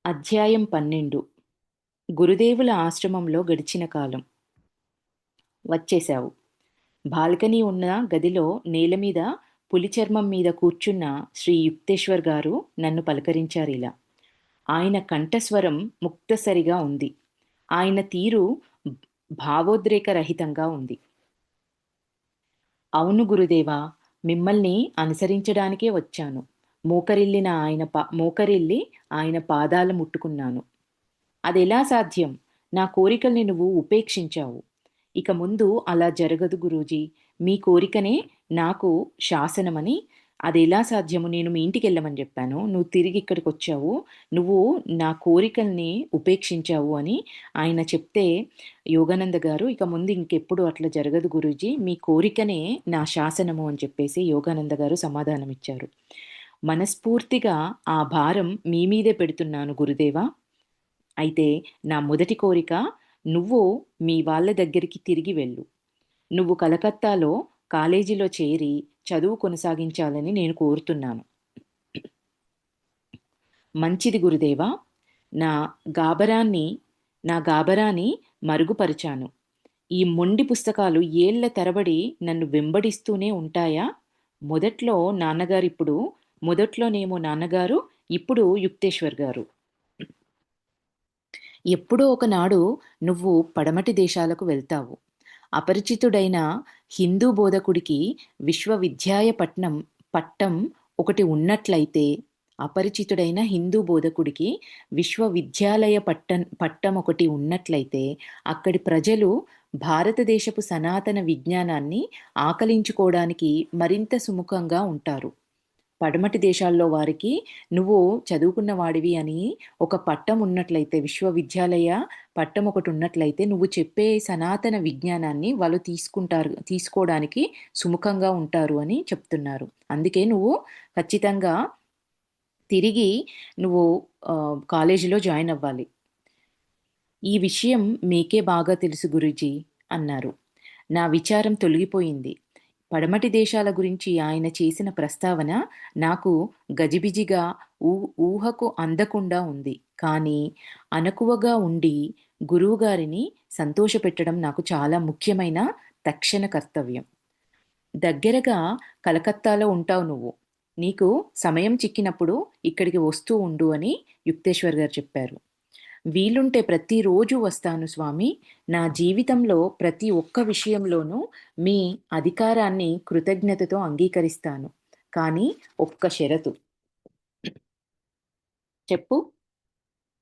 అధ్యాయం 12. గురుదేవుల ఆశ్రమంలో గడిచిన కాలం. వచ్చేశావు. బాల్కనీ ఉన్న గదిలో నేలమీద పులిచర్మం మీద కూర్చున్న శ్రీ యుక్తేశ్వర్ గారు నన్ను పలకరించారిలా. ఆయన కంఠస్వరం ముక్తసరిగా ఉంది. ఆయన తీరు భావోద్రేకరహితంగా ఉంది. అవును గురుదేవా, మిమ్మల్ని అనుసరించడానికే వచ్చాను. మోకరిల్లి ఆయన పాదాలు ముట్టుకున్నాను. అదెలా సాధ్యం? నా కోరికల్ని నువ్వు ఉపేక్షించావు. ఇక ముందు అలా జరగదు గురూజీ. మీ కోరికనే నాకు శాసనమని. అదెలా సాధ్యము? నేను మీ ఇంటికెళ్ళమని చెప్పాను. నువ్వు తిరిగి ఇక్కడికొచ్చావు. నువ్వు నా కోరికల్ని ఉపేక్షించావు అని ఆయన చెప్తే, యోగానంద గారు ఇక ముందు ఇంకెప్పుడు అట్లా జరగదు గురూజీ. మీ కోరికనే నా శాసనము అని చెప్పేసి యోగానంద గారు సమాధానమిచ్చారు. మనస్ఫూర్తిగా ఆ భారం మీ మీదే పెడుతున్నాను గురుదేవా. అయితే నా మొదటి కోరిక, నువ్వు మీ వాళ్ళ దగ్గరికి తిరిగి వెళ్ళు. నువ్వు కలకత్తాలో కాలేజీలో చేరి చదువు కొనసాగించాలని నేను కోరుతున్నాను. మంచిది గురుదేవా. నా గాబరాన్ని నా గాబరాని మరుగుపరిచాను. ఈ మొండి పుస్తకాలు ఏళ్ల తరబడి నన్ను వెంబడిస్తూనే ఉంటాయా? మొదట్లోనేమో నాన్నగారు, ఇప్పుడు యుక్తేశ్వర్ గారు. ఎప్పుడో ఒకనాడు నువ్వు పడమటి దేశాలకు వెళ్తావు. అపరిచితుడైన హిందూ బోధకుడికి విశ్వవిద్యాయ పట్టం ఒకటి ఉన్నట్లయితే అపరిచితుడైన హిందూ బోధకుడికి విశ్వవిద్యాలయ పట్టం ఒకటి ఉన్నట్లయితే అక్కడి ప్రజలు భారతదేశపు సనాతన విజ్ఞానాన్ని ఆకలించుకోవడానికి మరింత సుముఖంగా ఉంటారు. పడమటి దేశాల్లో వారికి నువ్వు చదువుకున్న వాడివి అని ఒక పట్టం ఉన్నట్లయితే, విశ్వవిద్యాలయ పట్టం ఒకటి ఉన్నట్లయితే, నువ్వు చెప్పే సనాతన విజ్ఞానాన్ని వాళ్ళు తీసుకోవడానికి సుముఖంగా ఉంటారు అని చెప్తున్నారు. అందుకే నువ్వు ఖచ్చితంగా తిరిగి నువ్వు కాలేజీలో జాయిన్ అవ్వాలి. ఈ విషయం మీకే బాగా తెలుసు గురూజీ అన్నారు. నా విచారం తొలగిపోయింది. పడమటి దేశాల గురించి ఆయన చేసిన ప్రస్తావన నాకు గజిబిజిగా, ఊహకు అందకుండా ఉంది. కానీ అణకువగా ఉండి గురువుగారిని సంతోషపెట్టడం నాకు చాలా ముఖ్యమైన తక్షణ కర్తవ్యం. దగ్గరగా కలకత్తాలో ఉంటావు నువ్వు. నీకు సమయం చిక్కినప్పుడు ఇక్కడికి వస్తూ ఉండు అని యుక్తేశ్వర్ గారు చెప్పారు. వీలుంటే ప్రతిరోజు వస్తాను స్వామి. నా జీవితంలో ప్రతి ఒక్క విషయంలోనూ మీ అధికారాన్ని కృతజ్ఞతతో అంగీకరిస్తాను. కానీ ఒక్క షరతు. చెప్పు.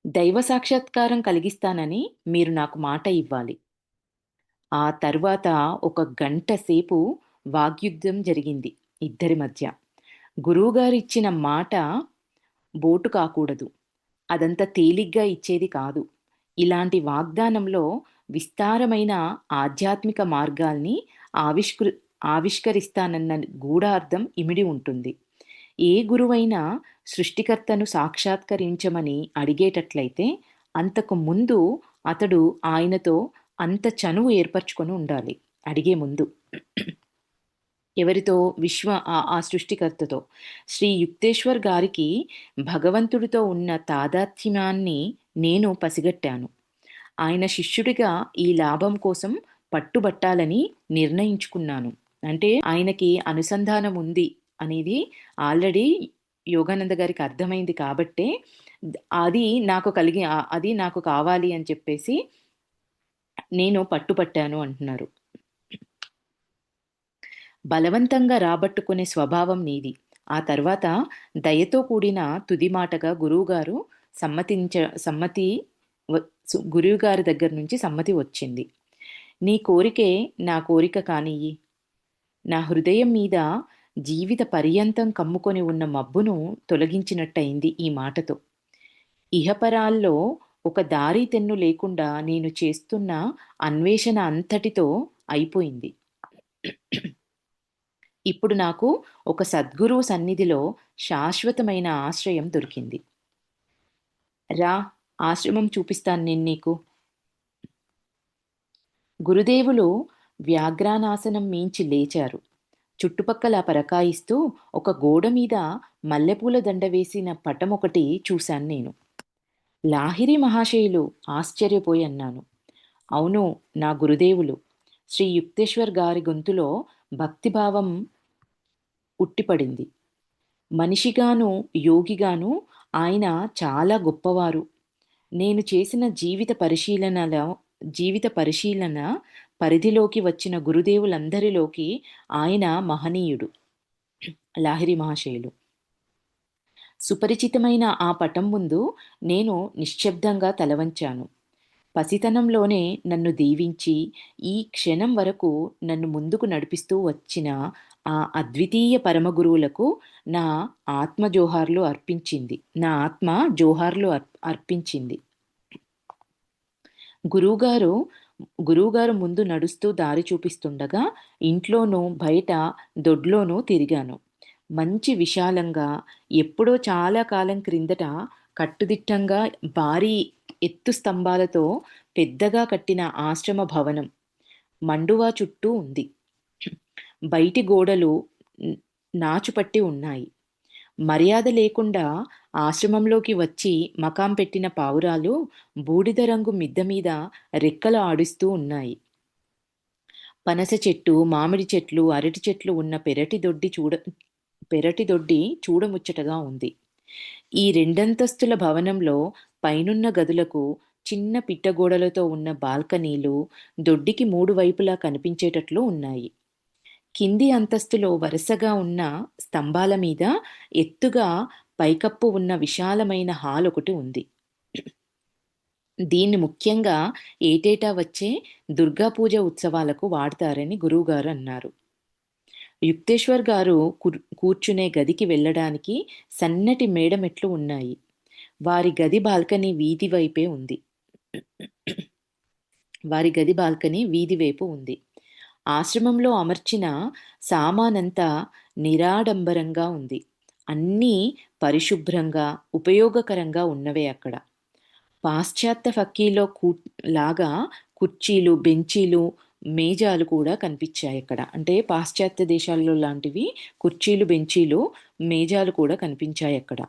దైవ సాక్షాత్కారం కలిగిస్తానని మీరు నాకు మాట ఇవ్వాలి. ఆ తర్వాత ఒక గంట సేపు వాగ్యుద్ధం జరిగింది ఇద్దరి మధ్య. గురువుగారు ఇచ్చిన మాట బోటు కాకూడదు. అదంత తేలిగ్గా ఇచ్చేది కాదు. ఇలాంటి వాగ్దానంలో విస్తారమైన ఆధ్యాత్మిక మార్గాల్ని ఆవిష్కృ ఆవిష్కరిస్తానన్న గూఢార్థం ఇమిడి ఉంటుంది. ఏ గురువైనా సృష్టికర్తను సాక్షాత్కరించమని అడిగేటట్లయితే అంతకు ముందు అతడు ఆయనతో అంత చనువు ఏర్పరచుకొని ఉండాలి. అడిగే ముందు ఎవరితో? ఆ సృష్టికర్తతో. శ్రీ యుక్తేశ్వర్ గారికి భగవంతుడితో ఉన్న తాదాత్మ్యాన్ని నేను పసిగట్టాను. ఆయన శిష్యుడిగా ఈ లాభం కోసం పట్టుబట్టాలని నిర్ణయించుకున్నాను. అంటే ఆయనకి అనుసంధానం ఉంది అనేది ఆల్రెడీ యోగానంద గారికి అర్థమైంది కాబట్టే అది నాకు కావాలి అని చెప్పేసి నేను పట్టుపట్టాను అంటున్నారు. బలవంతంగా రాబట్టుకునే స్వభావం నీది. ఆ తర్వాత దయతో కూడిన తుది మాటగా సమ్మతి గురువుగారి దగ్గర నుంచి సమ్మతి వచ్చింది. నీ కోరికే నా కోరిక కానియ్యి. నా హృదయం మీద జీవిత పర్యంతం కమ్ముకొని ఉన్న మబ్బును తొలగించినట్టయింది ఈ మాటతో. ఇహపరాల్లో ఒక దారి తెన్ను లేకుండా నేను చేస్తున్న అన్వేషణ అంతటితో అయిపోయింది. ఇప్పుడు నాకు ఒక సద్గురువు సన్నిధిలో శాశ్వతమైన ఆశ్రయం దొరికింది. రా, ఆశ్రమం చూపిస్తాను నేను నీకు. గురుదేవులు వ్యాఘ్రానాసనం మీంచి లేచారు. చుట్టుపక్కల పరకాయిస్తూ ఒక గోడ మీద మల్లెపూల దండ వేసిన పటం ఒకటి చూశాను నేను. లాహిరి మహాశయులు ఆశ్చర్యపోయి అన్నాను. అవును, నా గురుదేవులు. శ్రీ యుక్తేశ్వర్ గారి గొంతులో భక్తిభావం ఉట్టిపడింది. మనిషిగాను, యోగిగాను ఆయన చాలా గొప్పవారు. నేను చేసిన జీవిత పరిశీలన పరిధిలోకి వచ్చిన గురుదేవులందరిలోకి ఆయన మహనీయుడు. లాహిరి మహాశయులు. సుపరిచితమైన ఆ పటం ముందు నేను నిశ్శబ్దంగా తలవంచాను. పసితనంలోనే నన్ను దీవించి, ఈ క్షణం వరకు నన్ను ముందుకు నడిపిస్తూ వచ్చిన ఆ అద్వితీయ పరమగురువులకు నా ఆత్మ జోహార్లు అర్పించింది. నా ఆత్మ జోహార్లు అర్పించింది. గురువుగారు గురువుగారు ముందు నడుస్తూ దారి చూపిస్తుండగా ఇంట్లోనూ బయట దొడ్లోనూ తిరిగాను. మంచి విశాలంగా, ఎప్పుడో చాలా కాలం క్రిందట కట్టుదిట్టంగా భారీ ఎత్తు స్తంభాలతో పెద్దగా కట్టిన ఆశ్రమ భవనం మండువా చుట్టూ ఉంది. బయటి గోడలు నాచుపట్టి ఉన్నాయి. మర్యాద లేకుండా ఆశ్రమంలోకి వచ్చి మకాం పెట్టిన పావురాలు బూడిద రంగు మిద్దె మీద రెక్కలు ఆడిస్తూ ఉన్నాయి. పనస చెట్టు, మామిడి చెట్లు, అరటి చెట్లు ఉన్న పెరటి దొడ్డి చూడముచ్చటగా ఉంది. ఈ రెండంతస్తుల భవనంలో పైనున్న గదులకు చిన్న పిట్టగోడలతో ఉన్న బాల్కనీలు దొడ్డికి 3 వైపులా కనిపించేటట్లు ఉన్నాయి. కింది అంతస్తులో వరుసగా ఉన్న స్తంభాల మీద ఎత్తుగా పైకప్పు ఉన్న విశాలమైన హాల్ ఒకటి ఉంది. దీన్ని ముఖ్యంగా ఏటేటా వచ్చే దుర్గా పూజ ఉత్సవాలకు వాడతారని గురువుగారు అన్నారు. యుక్తేశ్వర్ గారు కూర్చునే గదికి వెళ్ళడానికి సన్నటి మేడమెట్లు ఉన్నాయి. వారి గది బాల్కనీ వీధి వైపే ఉంది. వారి గది బాల్కనీ వీధి వైపు ఉంది. ఆశ్రమంలో అమర్చిన సామానంతా నిరాడంబరంగా ఉంది. అన్నీ పరిశుభ్రంగా, ఉపయోగకరంగా ఉన్నవే అక్కడ. పాశ్చాత్య ఫక్కీలో లాగా కుర్చీలు, బెంచీలు, మేజాలు కూడా కనిపించాయి అక్కడ. అంటే పాశ్చాత్య దేశాల్లో లాంటివి కుర్చీలు, బెంచీలు, మేజాలు కూడా కనిపించాయి అక్కడ.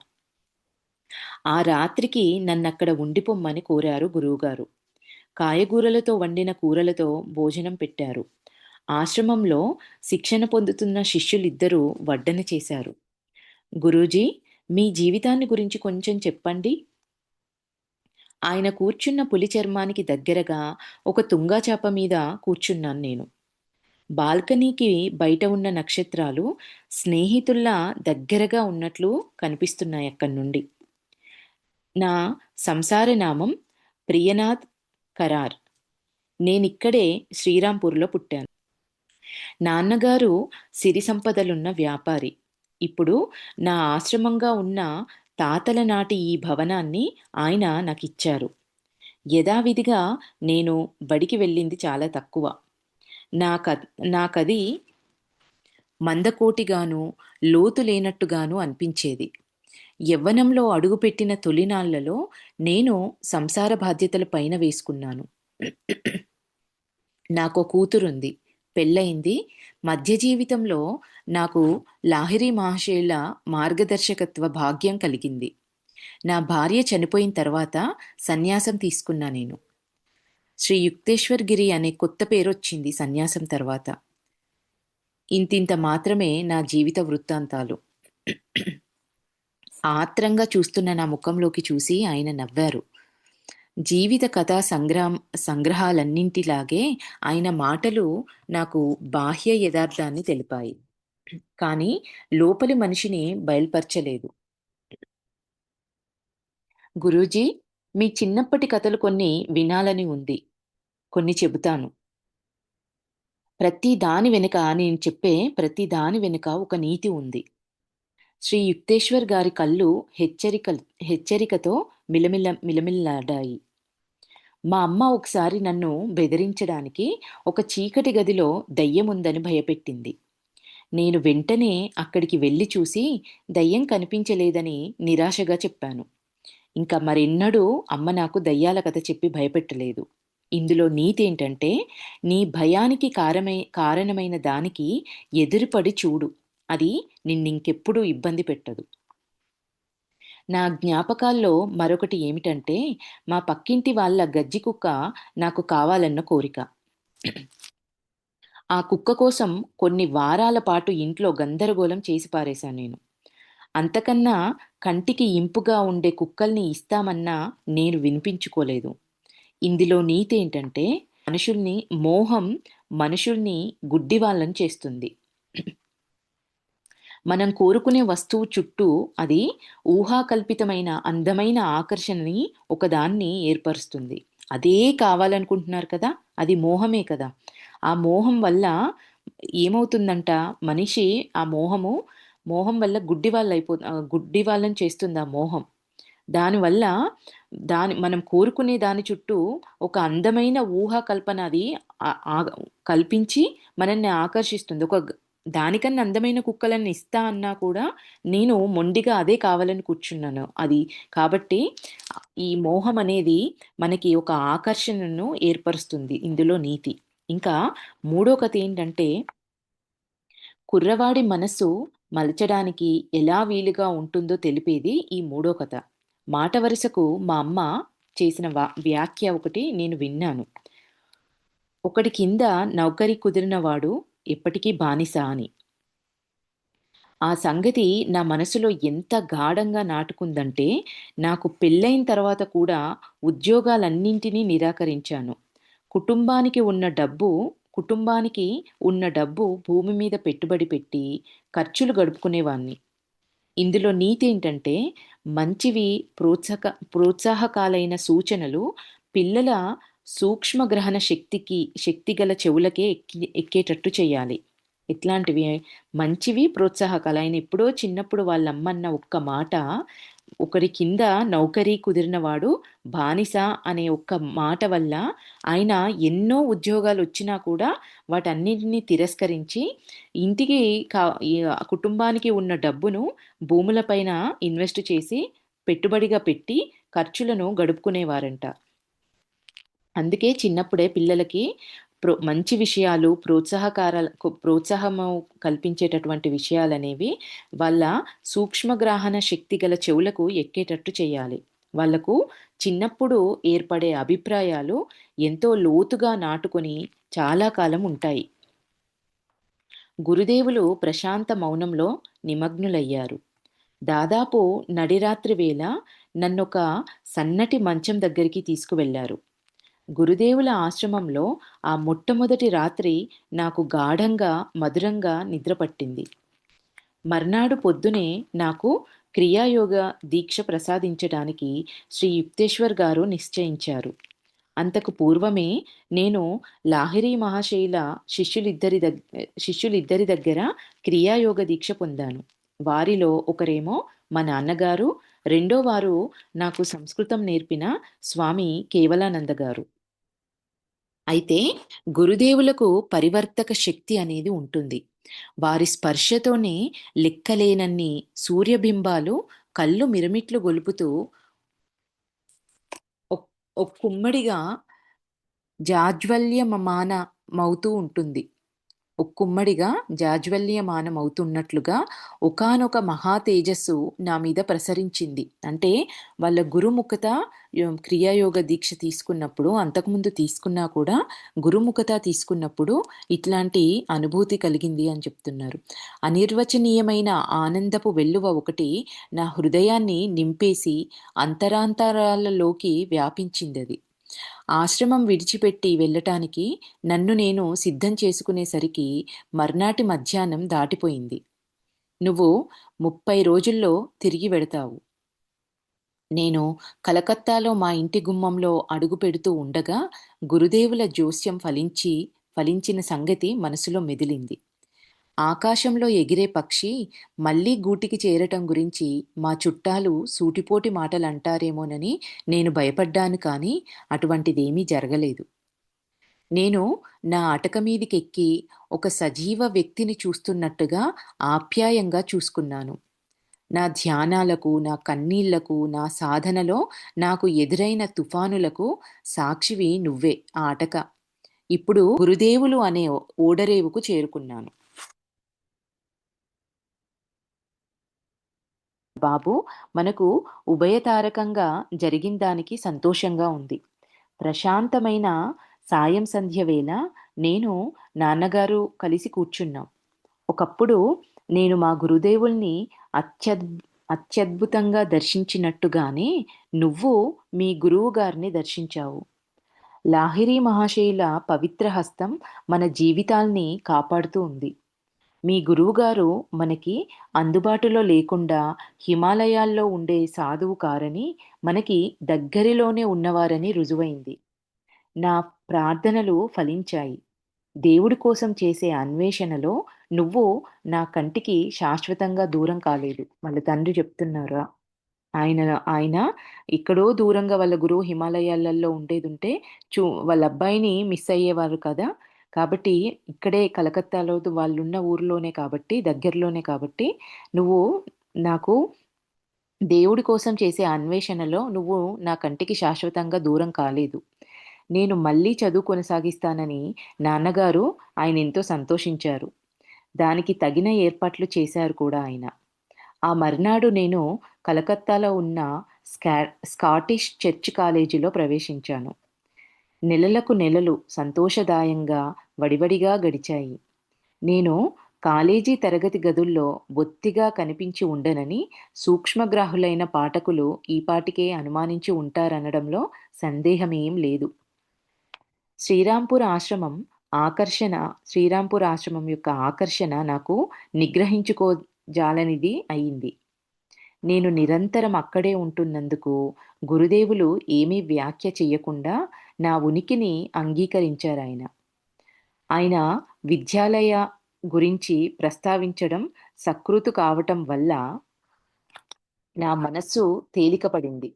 ఆ రాత్రికి నన్నక్కడ ఉండిపోమ్మని కోరారు గురువుగారు. కాయగూరలతో వండిన కూరలతో భోజనం పెట్టారు. ఆశ్రమంలో శిక్షణ పొందుతున్న శిష్యులిద్దరూ వడ్డన చేశారు. గురూజీ, మీ జీవితాన్ని గురించి కొంచెం చెప్పండి. ఆయన కూర్చున్న పులి చర్మానికి దగ్గరగా ఒక తుంగాచాప మీద కూర్చున్నాను నేను. బాల్కనీకి బయట ఉన్న నక్షత్రాలు స్నేహితుల్లా దగ్గరగా ఉన్నట్లు కనిపిస్తున్నాయి అక్కడి నుండి. నా సంసార నామం ప్రియనాథ్ కరార్. నేనిక్కడే శ్రీరాంపూర్లో పుట్టాను. నాన్నగారు సిరి సంపదలున్న వ్యాపారి. ఇప్పుడు నా ఆశ్రమంగా ఉన్న తాతల నాటి ఈ భవనాన్ని ఆయన నాకిచ్చారు. యథావిధిగా నేను బడికి వెళ్ళింది చాలా తక్కువ. నాకది మందకోటిగాను, లోతు లేనట్టుగాను అనిపించేది. యవ్వనంలో అడుగుపెట్టిన తొలినాళ్లలో నేను సంసార బాధ్యతల పైన వేసుకున్నాను. నాకో కూతురుంది, పెళ్ళయింది. మధ్య జీవితంలో నాకు లాహిరి మహాశయుల మార్గదర్శకత్వ భాగ్యం కలిగింది. నా భార్య చనిపోయిన తర్వాత సన్యాసం తీసుకున్నా నేను. శ్రీ యుక్తేశ్వర్ గిరి అనే కొత్త పేరొచ్చింది సన్యాసం తర్వాత. ఇంతింత మాత్రమే నా జీవిత వృత్తాంతాలు. ఆత్రంగా చూస్తున్న నా ముఖంలోకి చూసి ఆయన నవ్వారు. జీవిత కథా సంగ్రహాలన్నింటిలాగే ఆయన మాటలు నాకు బాహ్య యథార్థాన్ని తెలిపాయి, కానీ లోపలి మనిషిని బయల్పరచలేదు. గురూజీ, మీ చిన్నప్పటి కథలు కొన్ని వినాలని ఉంది. కొన్ని చెబుతాను. నేను చెప్పే ప్రతి దాని వెనుక ఒక నీతి ఉంది. శ్రీ యుక్తేశ్వర్ గారి కళ్ళు హెచ్చరికతో మిలమిల్లాడాయి. మా అమ్మ ఒకసారి నన్ను బెదిరించడానికి ఒక చీకటి గదిలో దయ్యముందని భయపెట్టింది. నేను వెంటనే అక్కడికి వెళ్ళి చూసి దయ్యం కనిపించలేదని నిరాశగా చెప్పాను. ఇంకా మరెన్నడూ అమ్మ నాకు దయ్యాల కథ చెప్పి భయపెట్టలేదు. ఇందులో నీతేంటంటే, నీ భయానికి కారణమైన దానికి ఎదురుపడి చూడు. అది నిన్నింకెప్పుడూ ఇబ్బంది పెట్టదు. నా జ్ఞాపకాల్లో మరొకటి ఏమిటంటే, మా పక్కింటి వాళ్ళ గజ్జి కుక్క నాకు కావాలన్న కోరిక. ఆ కుక్క కోసం కొన్ని వారాల పాటు ఇంట్లో గందరగోళం చేసి పారేశాను నేను. అంతకన్నా కంటికి ఇంపుగా ఉండే కుక్కల్ని ఇస్తామన్నా నేను వినిపించుకోలేదు. ఇందులో నీతేంటంటే, మనుషుల్ని మోహం మనుషుల్ని గుడ్డివాళ్ళని చేస్తుంది. మనం కోరుకునే వస్తువు చుట్టూ అది ఊహాకల్పితమైన అందమైన ఆకర్షణని ఒకదాన్ని ఏర్పరుస్తుంది. అదే కావాలనుకుంటున్నారు కదా! అది మోహమే కదా! ఆ మోహం వల్ల ఏమవుతుందంట, మనిషి ఆ మోహం వల్ల గుడ్డివాళ్ళని చేస్తుంది ఆ మోహం. దానివల్ల మనం కోరుకునే దాని చుట్టూ ఒక అందమైన ఊహా కల్పన అది ఆహ్, ఆగ్ కల్పించి మనల్ని ఆకర్షిస్తుంది. దానికన్నా అందమైన కుక్కలని ఇస్తా అన్నా కూడా నేను మొండిగా అదే కావాలని కూర్చున్నాను. కాబట్టి ఈ మోహం అనేది మనకి ఒక ఆకర్షణను ఏర్పరుస్తుంది. ఇందులో నీతి. ఇంకా మూడో కథ ఏంటంటే, కుర్రవాడి మనస్సు మలచడానికి ఎలా వీలుగా ఉంటుందో తెలిపేది ఈ మూడో కథ. మాట వరుసకు మా అమ్మ చేసిన వ్యాఖ్య ఒకటి నేను విన్నాను. ఒకడి కింద నౌకరీ కుదిరినవాడు ఎప్పటికీ బానిస అని. ఆ సంగతి నా మనసులో ఎంత గాఢంగా నాటుకుందంటే, నాకు పెళ్ళైన తర్వాత కూడా ఉద్యోగాలన్నింటినీ నిరాకరించాను. కుటుంబానికి ఉన్న డబ్బు కుటుంబానికి ఉన్న డబ్బు భూమి మీద పెట్టుబడి పెట్టి ఖర్చులు గడుపుకునేవాణ్ణి. ఇందులో నీతేంటంటే, మంచివి ప్రోత్సాహకాలైన సూచనలు పిల్లల సూక్ష్మ గ్రహణ శక్తిగల చెవులకే ఎక్కేటట్టు చేయాలి. ఇట్లాంటివి మంచివి ప్రోత్సాహకాలు. ఆయన ఎప్పుడో చిన్నప్పుడు వాళ్ళమ్మన్న ఒక్క మాట, ఒకరి కింద నౌకరీ కుదిరినవాడు బానిస అనే ఒక్క మాట వల్ల ఆయన ఎన్నో ఉద్యోగాలొచ్చినా కూడా వాటన్నిటిని తిరస్కరించి ఇంటికి ఈ కుటుంబానికి ఉన్న డబ్బును భూములపైన ఇన్వెస్ట్ చేసి, పెట్టుబడిగా పెట్టి ఖర్చులను గడుపుకునేవారంట. అందుకే చిన్నప్పుడే పిల్లలకి మంచి విషయాలు, ప్రోత్సాహము కల్పించేటటువంటి విషయాలనేవి వాళ్ళ సూక్ష్మగ్రాహన శక్తి గల చెవులకు ఎక్కేటట్టు చేయాలి. వాళ్ళకు చిన్నప్పుడు ఏర్పడే అభిప్రాయాలు ఎంతో లోతుగా నాటుకొని చాలా కాలం ఉంటాయి. గురుదేవులు ప్రశాంత మౌనంలో నిమగ్నులయ్యారు. దాదాపు నడిరాత్రి వేళ నన్నొక సన్నటి మంచం దగ్గరికి తీసుకువెళ్లారు. గురుదేవుల ఆశ్రమంలో ఆ మొట్టమొదటి రాత్రి నాకు గాఢంగా, మధురంగా నిద్రపట్టింది. మర్నాడు పొద్దునే నాకు క్రియాయోగ దీక్ష ప్రసాదించడానికి శ్రీ యుక్తేశ్వర్ గారు నిశ్చయించారు. అంతకు పూర్వమే నేను లాహిరి మహాశయుల శిష్యులిద్దరి దగ్గర క్రియాయోగ దీక్ష పొందాను. వారిలో ఒకరేమో మా నాన్నగారు, రెండో వారు నాకు సంస్కృతం నేర్పిన స్వామి కేవలానంద గారు. అయితే గురుదేవులకు పరివర్తక శక్తి అనేది ఉంటుంది. వారి స్పర్శతోనే లెక్కలేనన్ని సూర్యబింబాలు కళ్ళు మిరమిట్లు గొలుపుతూ ఒక్కుమ్మడిగా జాజ్వల్యమానమవుతూ ఉంటుంది. ఒక్కుమ్మడిగా జాజ్వల్యమానమవుతున్నట్లుగా ఒకానొక మహా తేజస్సు నా మీద ప్రసరించింది. అంటే వాళ్ళ గురుముఖత క్రియాయోగ దీక్ష తీసుకున్నప్పుడు, అంతకుముందు తీసుకున్నా కూడా గురుముఖత తీసుకున్నప్పుడు ఇట్లాంటి అనుభూతి కలిగింది అని చెప్తున్నారు. అనిర్వచనీయమైన ఆనందపు వెల్లువ ఒకటి నా హృదయాన్ని నింపేసి అంతరాంతరాలలోకి వ్యాపించిందది. ఆశ్రమం విడిచిపెట్టి వెళ్ళటానికి నన్ను నేను సిద్ధం చేసుకునేసరికి మర్నాటి మధ్యాహ్నం దాటిపోయింది. నువ్వు 30 రోజుల్లో తిరిగి వెడతావు. నేను కలకత్తాలో మా ఇంటి గుమ్మంలో అడుగు పెడుతూ ఉండగా గురుదేవుల జోస్యం ఫలించిన సంగతి మనసులో మెదిలింది. ఆకాశంలో ఎగిరే పక్షి మళ్లీ గూటికి చేరటం గురించి మా చుట్టాలు సూటిపోటి మాటలంటారేమోనని నేను భయపడ్డాను కానీ అటువంటిదేమీ జరగలేదు. నేను నా అటక మీదికెక్కి ఒక సజీవ వ్యక్తిని చూస్తున్నట్టుగా ఆప్యాయంగా చూసుకున్నాను. నా ధ్యానాలకు, నా కన్నీళ్లకు, నా సాధనలో నాకు ఎదురైన తుఫానులకు సాక్షివి నువ్వే ఆ అటక. ఇప్పుడు గురుదేవులు అనే ఓడరేవుకు చేరుకున్నాను. బాబు, మనకు ఉభయతారకంగా జరిగిన దానికి సంతోషంగా ఉంది. ప్రశాంతమైన సాయం సంధ్య వేళ నేను నాన్నగారు కలిసి కూర్చున్నాం. ఒకప్పుడు నేను మా గురుదేవుల్ని అత్యద్ అత్యద్భుతంగా దర్శించినట్టుగానే నువ్వు మీ గురువు గారిని దర్శించావు. లాహిరి మహాశయుల పవిత్ర హస్తం మన జీవితాల్ని కాపాడుతూ ఉంది. మీ గురువుగారు మనకి అందుబాటులో లేకుండా హిమాలయాల్లో ఉండే సాధువు కారని, మనకి దగ్గరలోనే ఉన్నవారని రుజువైంది. నా ప్రార్థనలు ఫలించాయి. దేవుడి కోసం చేసే అన్వేషణలో నువ్వు నా కంటికి శాశ్వతంగా దూరం కాలేదు. వాళ్ళ తండ్రి చెప్తున్నారా? ఆయన ఆయన ఎక్కడో దూరంగా వాళ్ళ గురువు హిమాలయాలలో ఉండేదుంటే వాళ్ళ అబ్బాయిని మిస్ అయ్యేవారు కదా! కాబట్టి ఇక్కడే కలకత్తాలో వాళ్ళున్న ఊర్లోనే కాబట్టి, దగ్గరలోనే కాబట్టి, నువ్వు నాకు దేవుడి కోసం చేసే అన్వేషణలో నువ్వు నా కంటికి శాశ్వతంగా దూరం కాలేదు. నేను మళ్ళీ చదువు కొనసాగిస్తానని నాన్నగారు ఆయనెంతో సంతోషించారు. దానికి తగిన ఏర్పాట్లు చేశారు కూడా ఆయన. ఆ మర్నాడు నేను కలకత్తాలో ఉన్న స్కా స్కాటిష్ చర్చ్ కాలేజీలో ప్రవేశించాను. నెలలకు నెలలు సంతోషదాయంగా వడివడిగా గడిచాయి. నేను కాలేజీ తరగతి గదుల్లో బొత్తిగా కనిపించి ఉండనని సూక్ష్మగ్రాహులైన పాఠకులు ఈపాటికే అనుమానించి ఉంటారనడంలో సందేహమేం లేదు. శ్రీరాంపూర్ ఆశ్రమం ఆకర్షణ శ్రీరాంపూర్ ఆశ్రమం యొక్క ఆకర్షణ నాకు నిగ్రహించుకోజాలనిది అయింది. నేను నిరంతరం అక్కడే ఉంటున్నందుకు గురుదేవులు ఏమీ వ్యాఖ్య చెయ్యకుండా నా ఉనికిని అంగీకరించారాయన. ఆయన విద్యాలయ గురించి ప్రస్తావించడం సకృతు కావటం వల్ల నా మనస్సు తేలికపడింది.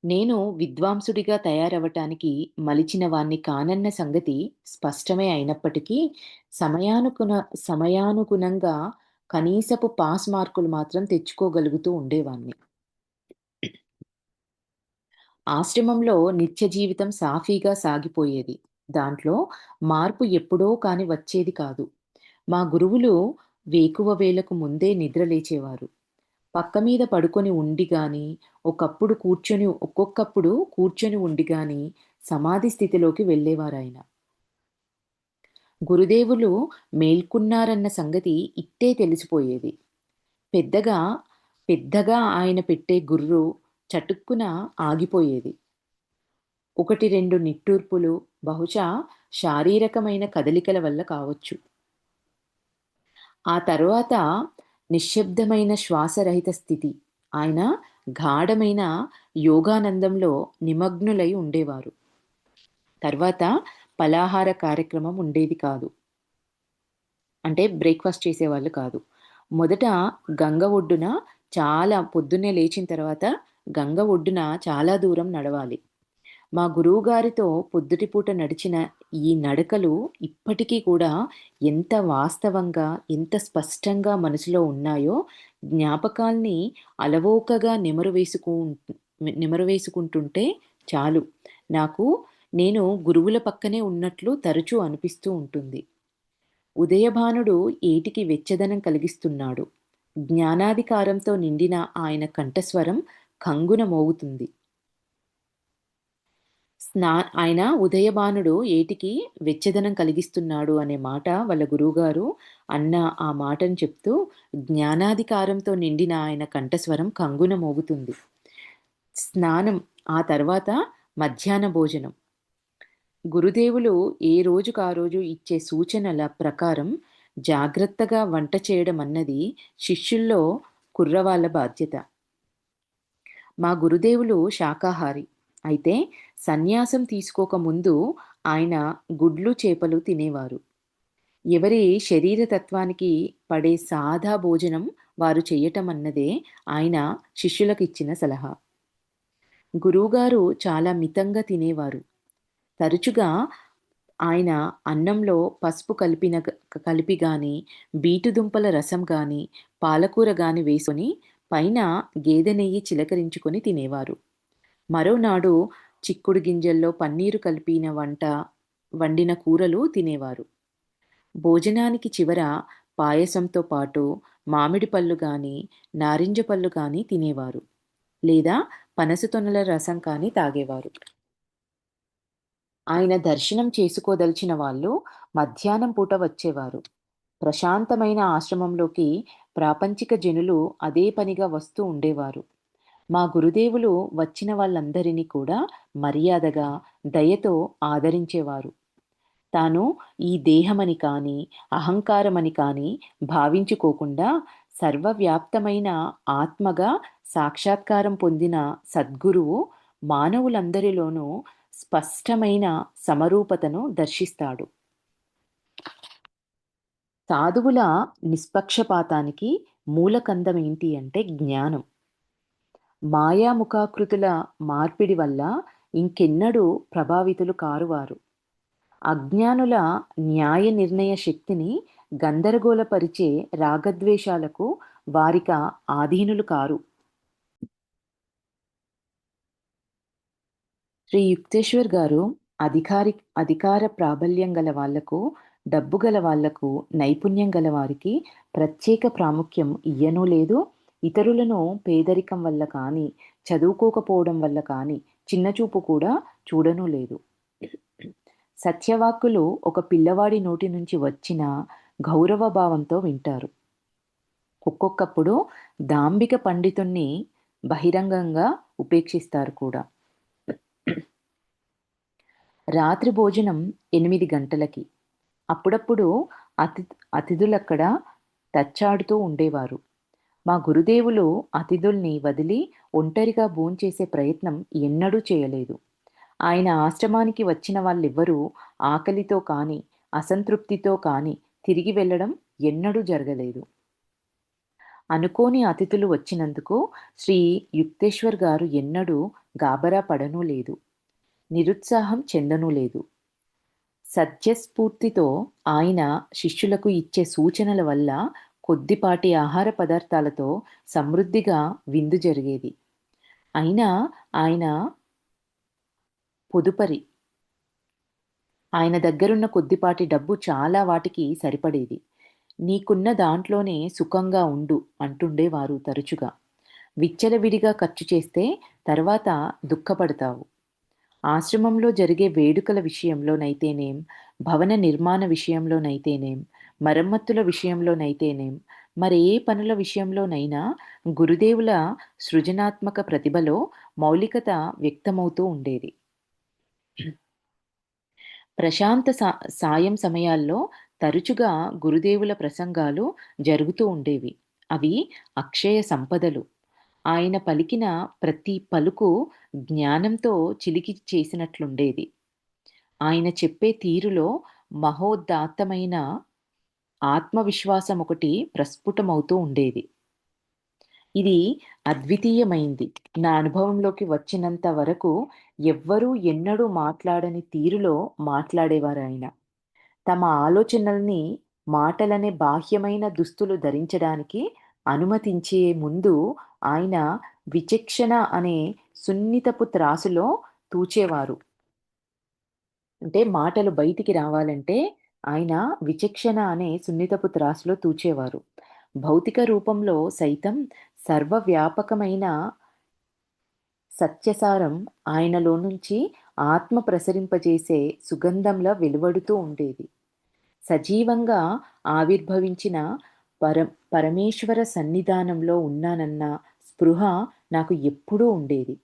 నేను విద్వాంసుడిగా తయారవటానికి మలిచిన వాణ్ణి కానన్న సంగతి స్పష్టమే అయినప్పటికీ సమయానుగుణంగా కనీసపు పాస్ మార్కులు మాత్రం తెచ్చుకోగలుగుతూ ఉండేవాణ్ణి. ఆశ్రమంలో నిత్య జీవితం సాఫీగా సాగిపోయేది. దాంట్లో మార్పు ఎప్పుడో కాని వచ్చేది కాదు. మా గురువులు వేకువ వేళకు ముందే నిద్రలేచేవారు. పక్క మీద పడుకొని ఉండి గాని, ఒక్కొక్కప్పుడు కూర్చొని ఉండి గాని సమాధి స్థితిలోకి వెళ్ళేవారాయన. గురుదేవులు మేల్కున్నారన్న సంగతి ఇట్టే తెలిసిపోయేది. పెద్దగా పెద్దగా ఆయన పెట్టే గుర్రు చటుక్కున ఆగిపోయేది. 1, 2 నిట్టూర్పులు బహుశా శారీరకమైన కదలికల వల్ల కావచ్చు. ఆ తరువాత నిశ్శబ్దమైన శ్వాసరహిత స్థితి. ఆయన గాఢమైన యోగానందంలో నిమగ్నులై ఉండేవారు. తర్వాత పలాహార కార్యక్రమం ఉండేది కాదు. అంటే బ్రేక్‌ఫాస్ట్ చేసేవాళ్ళు కాదు. మొదట గంగ ఒడ్డున పొద్దున్నే లేచిన తర్వాత గంగ ఒడ్డున చాలా దూరం నడవాలి. మా గురువుగారితో పొద్దుటిపూట నడిచిన ఈ నడకలు ఇప్పటికీ కూడా ఎంత వాస్తవంగా, ఎంత స్పష్టంగా మనసులో ఉన్నాయో జ్ఞాపకాల్ని అలవోకగా నెమరు వేసుకుంటుంటే చాలు. నేను గురువుల పక్కనే ఉన్నట్లు తరచూ అనిపిస్తూ ఉంటుంది. ఉదయభానుడు ఏటికి వెచ్చదనం కలిగిస్తున్నాడు. జ్ఞానాధికారంతో నిండిన ఆయన కంఠస్వరం కంగున మోగుతుంది. ఆయన ఉదయభానుడు ఏటికి వెచ్చదనం కలిగిస్తున్నాడు అనే మాట వాళ్ళ గురువుగారు అన్న ఆ మాటను చెప్తూ జ్ఞానాధికారంతో నిండిన ఆయన కంఠస్వరం కంగున మోగుతుంది. స్నానం, ఆ తర్వాత మధ్యాహ్న భోజనం. గురుదేవులు ఏ రోజుకు ఆ రోజు ఇచ్చే సూచనల ప్రకారం జాగ్రత్తగా వంట చేయడం అన్నది శిష్యుల్లో కుర్రవాళ్ళ బాధ్యత. మా గురుదేవులు శాకాహారి. అయితే సన్యాసం తీసుకోకముందు ఆయన గుడ్లు, చేపలు తినేవారు. ఎవరి శరీరతత్వానికి పడే సాదా భోజనం వారు చెయ్యటం అన్నదే ఆయన శిష్యులకిచ్చిన సలహా. గురువుగారు చాలా మితంగా తినేవారు. తరచుగా ఆయన అన్నంలో పసుపు కలిపి గాని, బీటుదుంపల రసం గాని, పాలకూర గాని వేసుకొని పైన గేదె నెయ్యి చిలకరించుకొని తినేవారు. మరోనాడు చిక్కుడు గింజల్లో పన్నీరు కలిపిన వండిన కూరలు తినేవారు. భోజనానికి చివర పాయసంతో పాటు మామిడి పళ్ళు గాని, నారింజ పళ్ళు కానీ తినేవారు. లేదా పనస తొనల రసం కానీ తాగేవారు. ఆయన దర్శనం చేసుకోదలిచిన వాళ్ళు మధ్యాహ్నం పూట వచ్చేవారు. ప్రశాంతమైన ఆశ్రమంలోకి ప్రాపంచిక జనులు అదే పనిగా వస్తూ ఉండేవారు. మా గురుదేవులు వచ్చిన వాళ్ళందరినీ కూడా మర్యాదగా, దయతో ఆదరించేవారు. తాను ఈ దేహమని కానీ, అహంకారమని కానీ భావించుకోకుండా సర్వవ్యాప్తమైన ఆత్మగా సాక్షాత్కారం పొందిన సద్గురువు మానవులందరిలోనూ స్పష్టమైన సమరూపతను దర్శిస్తాడు. సాధువుల నిష్పక్షపాతానికి మూలకందం ఏంటి అంటే జ్ఞానం. మాయాముఖాకృతుల మార్పిడి వల్ల ఇంకెన్నడూ ప్రభావితులు కారువారు. అజ్ఞానుల న్యాయ నిర్ణయ శక్తిని గందరగోళపరిచే రాగద్వేషాలకు వారిక ఆధీనులు కారు. శ్రీ యుక్తేశ్వర్ గారు అధికార ప్రాబల్యం గల వాళ్లకు, డబ్బు గల వాళ్లకు, నైపుణ్యం గల వారికి ప్రత్యేక ప్రాముఖ్యం ఇయ్యనూ లేదు. ఇతరులను పేదరికం వల్ల కానీ, చదువుకోకపోవడం వల్ల కానీ చిన్నచూపు కూడా చూడనూ లేదు. సత్యవాక్కులు ఒక పిల్లవాడి నోటి నుంచి వచ్చిన గౌరవ భావంతో వింటారు. ఒక్కొక్కప్పుడు దాంభిక పండితుణ్ణి బహిరంగంగా ఉపేక్షిస్తారు కూడా. రాత్రి భోజనం 8 గంటలకి. అప్పుడప్పుడు అతిథులక్కడ తచ్చాడుతూ ఉండేవారు. మా గురుదేవులు అతిథుల్ని వదిలి ఒంటరిగా భోంచేసే ప్రయత్నం ఎన్నడూ చేయలేదు. ఆయన ఆశ్రమానికి వచ్చిన వాళ్ళెవ్వరూ ఆకలితో కానీ, అసంతృప్తితో కానీ తిరిగి వెళ్ళడం ఎన్నడూ జరగలేదు. అనుకోని అతిథులు వచ్చినందుకు శ్రీ యుక్తేశ్వర్ గారు ఎన్నడూ గాబరా పడనూ లేదు, నిరుత్సాహం చెందనూ లేదు. సత్యస్ఫూర్తితో ఆయన శిష్యులకు ఇచ్చే సూచనల వల్ల కొద్దిపాటి ఆహార పదార్థాలతో సమృద్ధిగా విందు జరిగేది. అయినా ఆయన పొదుపరి. ఆయన దగ్గరున్న కొద్దిపాటి డబ్బు చాలా వాటికి సరిపడేది. నీకున్న దాంట్లోనే సుఖంగా ఉండు అంటుండేవారు తరచుగా. విచ్చలవిడిగా ఖర్చు చేస్తే తర్వాత దుఃఖపడతావు. ఆశ్రమంలో జరిగే వేడుకల విషయంలోనైతేనేం, భవన నిర్మాణ విషయంలోనైతేనేం, మరమ్మతుల విషయంలోనైతేనేం, మరే పనుల విషయంలోనైనా గురుదేవుల సృజనాత్మక ప్రతిభలో మౌలికత వ్యక్తమవుతూ ఉండేది. ప్రశాంత సాయం సమయాల్లో తరచుగా గురుదేవుల ప్రసంగాలు జరుగుతూ ఉండేవి. అవి అక్షయ సంపదలు. ఆయన పలికిన ప్రతి పలుకు జ్ఞానంతో చిలికి చేసినట్లుండేది. ఆయన చెప్పే తీరులో మహోదాత్తమైన ఆత్మవిశ్వాసం ఒకటి ప్రస్ఫుటమవుతూ ఉండేది. ఇది అద్వితీయమైంది. నా అనుభవంలోకి వచ్చినంత వరకు ఎవ్వరూ ఎన్నడూ మాట్లాడని తీరులో మాట్లాడేవారాయన. తమ ఆలోచనల్ని మాటలనే బాహ్యమైన దుస్తులు ధరించడానికి అనుమతించే ముందు ఆయన విచక్షణ అనే సున్నితపు త్రాసులో తూచేవారు. అంటే మాటలు బయటికి రావాలంటే ఆయన విచక్షణ అనే సున్నితపు త్రాసులో తూచేవారు. భౌతిక రూపంలో సైతం సర్వవ్యాపకమైన సత్యసారం ఆయనలో నుంచి ఆత్మ ప్రసరింపజేసే సుగంధంలా వెలువడుతూ ఉండేది. సజీవంగా ఆవిర్భవించిన పరమేశ్వర సన్నిధానంలో ఉన్నానన్న స్పృహ నాకు ఎప్పుడూ ఉండేది.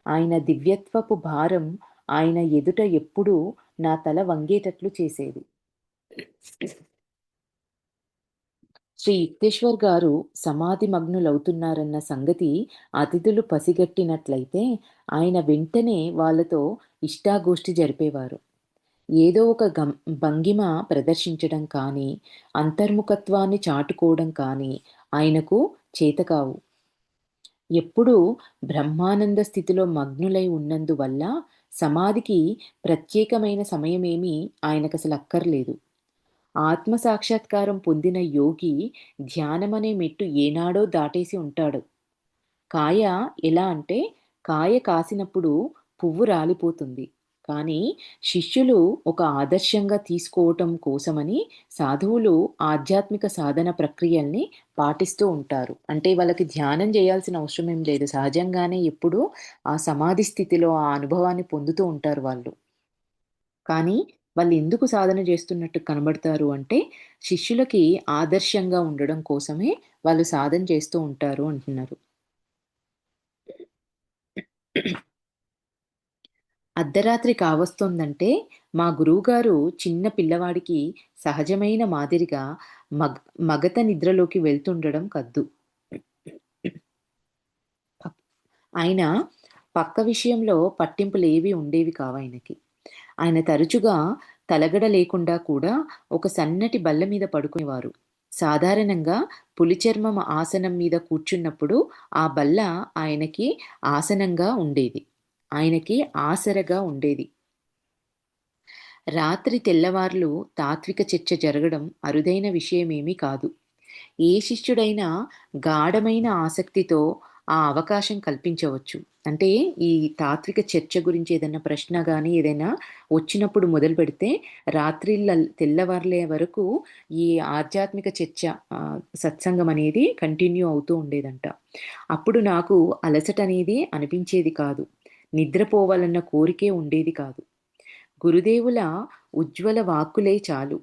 ఆయన దివ్యత్వపు భారం ఆయన ఎదుట ఎప్పుడూ నా తల వంగేటట్లు చేసేది. శ్రీ యుక్తేశ్వర్ గారు సమాధి మగ్నులవుతున్నారన్న సంగతి అతిథులు పసిగట్టినట్లయితే ఆయన వెంటనే వాళ్ళతో ఇష్టాగోష్ఠి జరిపేవారు. ఏదో ఒక భంగిమ ప్రదర్శించడం కానీ, అంతర్ముఖత్వాన్ని చాటుకోవడం కానీ ఆయనకు చేతకావు. ఎప్పుడూ బ్రహ్మానంద స్థితిలో మగ్నులై ఉన్నందువల్ల సమాధికి ప్రత్యేకమైన సమయమేమీ ఆయనకసలు అక్కర్లేదు. ఆత్మసాక్షాత్కారం పొందిన యోగి ధ్యానమనే మెట్టు ఏనాడో దాటేసి ఉంటాడు. కాయ ఎలా అంటే కాయ కాసినప్పుడు పువ్వు రాలిపోతుంది. కానీ శిష్యులు ఒక ఆదర్శంగా తీసుకోవటం కోసమని సాధువులు ఆధ్యాత్మిక సాధన ప్రక్రియల్ని పాటిస్తూ ఉంటారు. అంటే వాళ్ళకి ధ్యానం చేయాల్సిన అవసరం ఏం లేదు. సహజంగానే ఎప్పుడూ ఆ సమాధి స్థితిలో ఆ అనుభవాన్ని పొందుతూ ఉంటారు వాళ్ళు. కానీ వాళ్ళెందుకు సాధన చేస్తున్నట్టు కనబడతారు అంటే, శిష్యులకి ఆదర్శంగా ఉండడం కోసమే వాళ్ళు సాధన చేస్తూ ఉంటారు అంటున్నారు. అర్ధరాత్రి కావస్తోందంటే, మా గురువుగారు చిన్న పిల్లవాడికి సహజమైన మాదిరిగా మగ్ మగత నిద్రలోకి వెళ్తుండడం కద్దు. ఆయన పక్క విషయంలో పట్టింపులేవీ ఉండేవి కావాయనకి. ఆయన తరచుగా తలగడ లేకుండా కూడా ఒక సన్నటి బల్ల మీద పడుకునేవారు. సాధారణంగా పులిచర్మం ఆసనం మీద కూర్చున్నప్పుడు ఆ బల్ల ఆయనకి ఆసనంగా ఉండేది. ఆయనకి ఆసరగా ఉండేది. రాత్రి తెల్లవార్లు తాత్విక చర్చ జరగడం అరుదైన విషయమేమీ కాదు. ఏ శిష్యుడైనా గాఢమైన ఆసక్తితో ఆ అవకాశం కల్పించవచ్చు. అంటే ఈ తాత్విక చర్చ గురించి ఏదన్నా ప్రశ్న గాని, ఏదైనా వచ్చినప్పుడు మొదలుపెడితే తెల్లవార్లే వరకు ఈ ఆధ్యాత్మిక చర్చ సత్సంగం అనేది కంటిన్యూ అవుతూ ఉండేదంట. అప్పుడు నాకు అలసటనేది అనిపించేది కాదు. నిద్రపోవాలన్న కోరికే ఉండేది కాదు. గురుదేవుల ఉజ్వల వాక్కులే చాలు.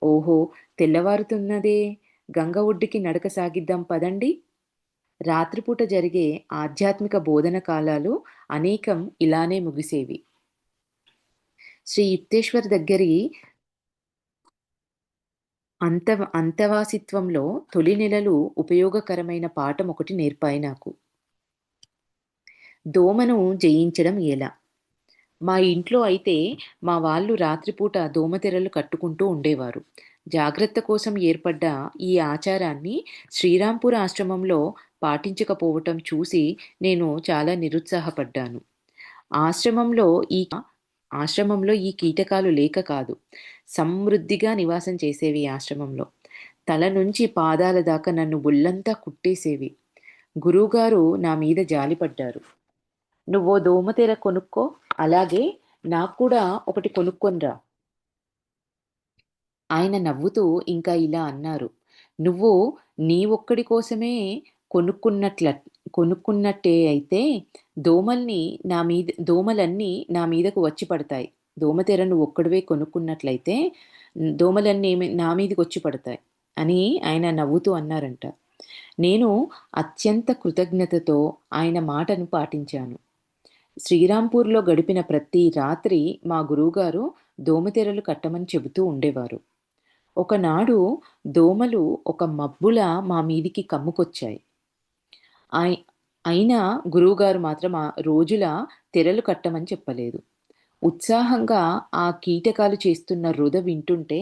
ఓహో! తెల్లవారుతున్నదే, గంగ ఒడ్డుకి నడక సాగిద్దాం పదండి. రాత్రిపూట జరిగే ఆధ్యాత్మిక బోధన కాలాలు అనేకం ఇలానే ముగిసేవి. శ్రీ యుక్తేశ్వర్ దగ్గరి అంతవాసిత్వంలో తొలి నెలలు ఉపయోగకరమైన పాఠమొకటి నేర్పాయి నాకు. దోమను జయించడం ఎలా? మా ఇంట్లో అయితే మా వాళ్ళు రాత్రిపూట దోమతెరలు కట్టుకుంటూ ఉండేవారు. జాగ్రత్త కోసం ఏర్పడ్డ ఈ ఆచారాన్ని శ్రీరాంపూర్ ఆశ్రమంలో పాటించకపోవటం చూసి నేను చాలా నిరుత్సాహపడ్డాను. ఆశ్రమంలో ఈ ఆశ్రమంలో ఈ కీటకాలు లేక కాదు. సమృద్ధిగా నివాసం చేసేవి ఈ ఆశ్రమంలో. తల నుంచి పాదాల దాకా నన్ను ఒళ్ళంతా కుట్టేసేవి. గురువుగారు నా మీద జాలిపడ్డారు. నువ్వో దోమతెర కొనుక్కో, అలాగే నాక్కూడా ఒకటి కొనుక్కొనిరా. ఆయన నవ్వుతూ ఇంకా ఇలా అన్నారు. నువ్వు నీ ఒక్కడి కోసమే కొనుక్కున్నట్ల కొనుక్కున్నట్టే అయితే దోమలన్నీ నా మీదకు వచ్చి పడతాయి. దోమతెర నువ్వొక్కడివే కొనుక్కున్నట్లయితే దోమలన్నీ నా మీదకొచ్చి పడతాయి అని ఆయన నవ్వుతూ అన్నారంట. నేను అత్యంత కృతజ్ఞతతో ఆయన మాటను పాటించాను. శ్రీరాంపూర్‌లో గడిపిన ప్రతి రాత్రి మా గురువుగారు దోమతెరలు కట్టమని చెబుతూ ఉండేవారు. ఒకనాడు దోమలు ఒక మబ్బులా మా మీదికి కమ్ముకొచ్చాయి. అయి అయినా గురువుగారు మాత్రం ఆ రోజులా తెరలు కట్టమని చెప్పలేదు. ఉత్సాహంగా ఆ కీటకాలు చేస్తున్న రుథ వింటుంటే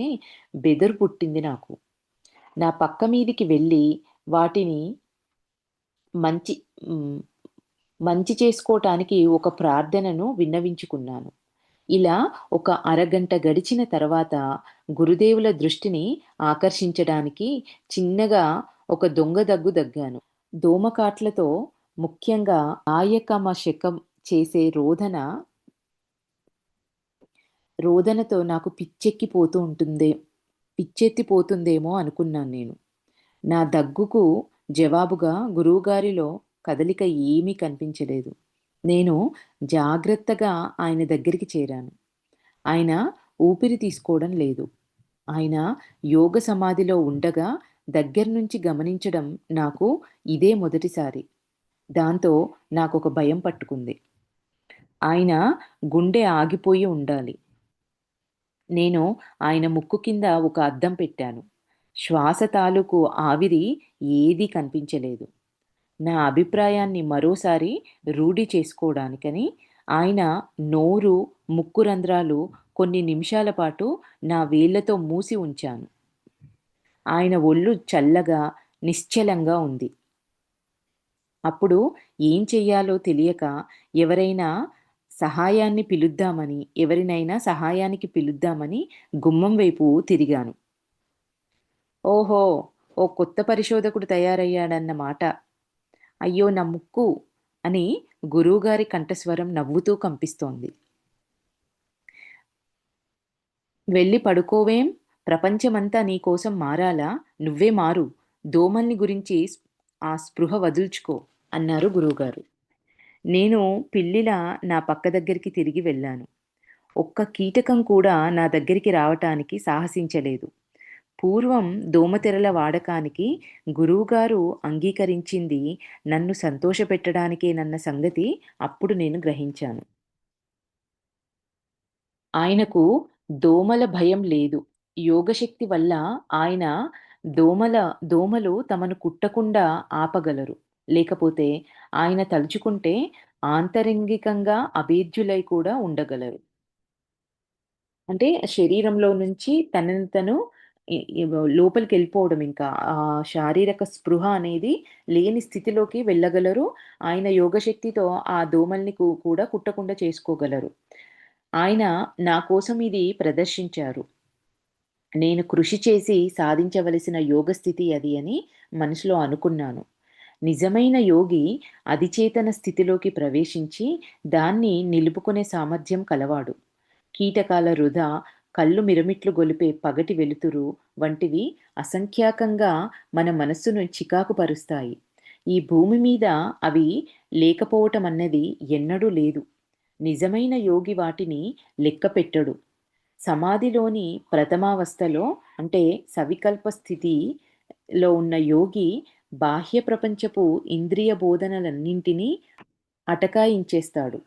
బెదరు పుట్టింది నాకు. నా పక్క మీదికి వెళ్ళి వాటిని మంచి హ్మ్. మంచి చేసుకోటానికి ఒక ప్రార్థనను విన్నవించుకున్నాను. ఇలా ఒక అరగంట గడిచిన తర్వాత గురుదేవుల దృష్టిని ఆకర్షించడానికి చిన్నగా ఒక దొంగ దగ్గు దగ్గాను. దోమకాట్లతో ముఖ్యంగా ఆయకమశకం చేసే రోదనతో నాకు పిచ్చెత్తిపోతుందేమో అనుకున్నాను నేను. నా దగ్గుకు జవాబుగా గురువుగారిలో కదలిక ఏమీ కనిపించలేదు. నేను జాగ్రత్తగా ఆయన దగ్గరికి చేరాను. ఆయన ఊపిరి తీసుకోవడం లేదు. ఆయన యోగ సమాధిలో ఉండగా దగ్గర్నుంచి గమనించడం నాకు ఇదే మొదటిసారి. దాంతో నాకొక భయం పట్టుకుంది. ఆయన గుండె ఆగిపోయి ఉండాలి. నేను ఆయన ముక్కు కింద ఒక అద్దం పెట్టాను. శ్వాస తాలూకు ఆవిరి ఏదీ కనిపించలేదు. నా అభిప్రాయాన్ని మరోసారి రూఢి చేసుకోవడానికని ఆయన నోరు, ముక్కు రంధ్రాలు కొన్ని నిమిషాల పాటు నా వేళ్ళతో మూసి ఉంచాను. ఆయన ఒళ్ళు చల్లగా, నిశ్చలంగా ఉంది. అప్పుడు ఏం చెయ్యాలో తెలియక ఎవరైనా ఎవరినైనా సహాయానికి పిలుద్దామని గుమ్మం వైపు తిరిగాను. ఓహో! ఓ కొత్త పరిశోధకుడు తయారయ్యాడన్న మాట. అయ్యో నా ముక్కు అని గురువుగారి కంఠస్వరం నవ్వుతూ కంపిస్తోంది. వెళ్ళి పడుకోవేం? ప్రపంచమంతా నీకోసం మారాలా? నువ్వే మారు. దోమల్ని గురించి ఆ స్పృహ వదుల్చుకో అన్నారు గురువుగారు. నేను పిల్లిలా నా పక్క దగ్గరికి తిరిగి వెళ్ళాను. ఒక్క కీటకం కూడా నా దగ్గరికి రావటానికి సాహసించలేదు. పూర్వం దోమతెరల వాడకానికి గురువుగారు అంగీకరించింది నన్ను సంతోషపెట్టడానికేనన్న సంగతి అప్పుడు నేను గ్రహించాను. ఆయనకు దోమల భయం లేదు. యోగశక్తి వల్ల ఆయన దోమల దోమలు తమను కుట్టకుండా ఆపగలరు. లేకపోతే ఆయన తలుచుకుంటే ఆంతరంగికంగా అభేద్యులై కూడా ఉండగలరు. అంటే శరీరంలో నుంచి తనని తను ఇ ఇ లోపలికెళ్ళిపోవడం ఇంకా. శారీరక స్పృహ అనేది లేని స్థితిలోకి వెళ్ళగలరు. ఆయన యోగశక్తితో ఆ దోమల్ని కూడా కుట్టకుండా చేసుకోగలరు. ఆయన నా కోసం ఇది ప్రదర్శించారు. నేను కృషి చేసి సాధించవలసిన యోగ స్థితి అది అని మనసులో అనుకున్నాను. నిజమైన యోగి అధిచేతన స్థితిలోకి ప్రవేశించి దాన్ని నిలుపుకునే సామర్థ్యం కలవాడు. కీటకాల వృధా, కళ్ళు మిరమిట్లు గొలిపే పగటి వెలుతురు వంటివి అసంఖ్యాకంగా మన మనస్సును చికాకు పరుస్తాయి. ఈ భూమి మీద అవి లేకపోవటమన్నది ఎన్నడూ లేదు. నిజమైన యోగి వాటిని లెక్కపెట్టడు. సమాధిలోని ప్రథమావస్థలో అంటే సవికల్ప స్థితిలో ఉన్న యోగి బాహ్య ప్రపంచపు ఇంద్రియ బోధనలన్నింటినీ అటకాయించేస్తాడు.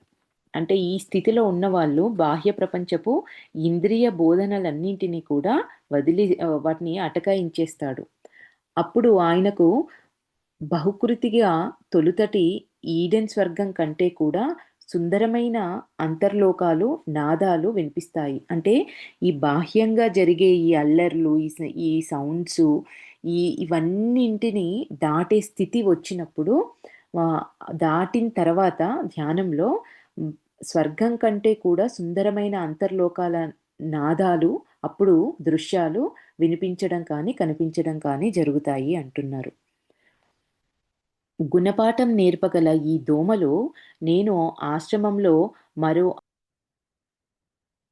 అంటే ఈ స్థితిలో ఉన్నవాళ్ళు బాహ్య ప్రపంచపు ఇంద్రియ బోధనలన్నింటినీ కూడా వాటిని అటకాయించేస్తాడు. అప్పుడు ఆయనకు బహుకృతిగా తొలుతటి ఈడెన్ స్వర్గం కంటే కూడా సుందరమైన అంతర్లోకాలు, నాదాలు వినిపిస్తాయి. అంటే ఈ బాహ్యంగా జరిగే ఈ అల్లర్లు, ఈ సౌండ్సు, ఇవన్నింటిని దాటే స్థితి వచ్చినప్పుడు ఆహ్, దాటిన తర్వాత ధ్యానంలో హ్మ్, స్వర్గం కంటే కూడా సుందరమైన అంతర్లోకాల నాదాలు, అప్పుడు దృశ్యాలు వినిపించడం కానీ, కనిపించడం కానీ జరుగుతాయి అంటున్నారు. గుణపాఠం నేర్పగల ఈ దోమలు నేను ఆశ్రమంలో మరో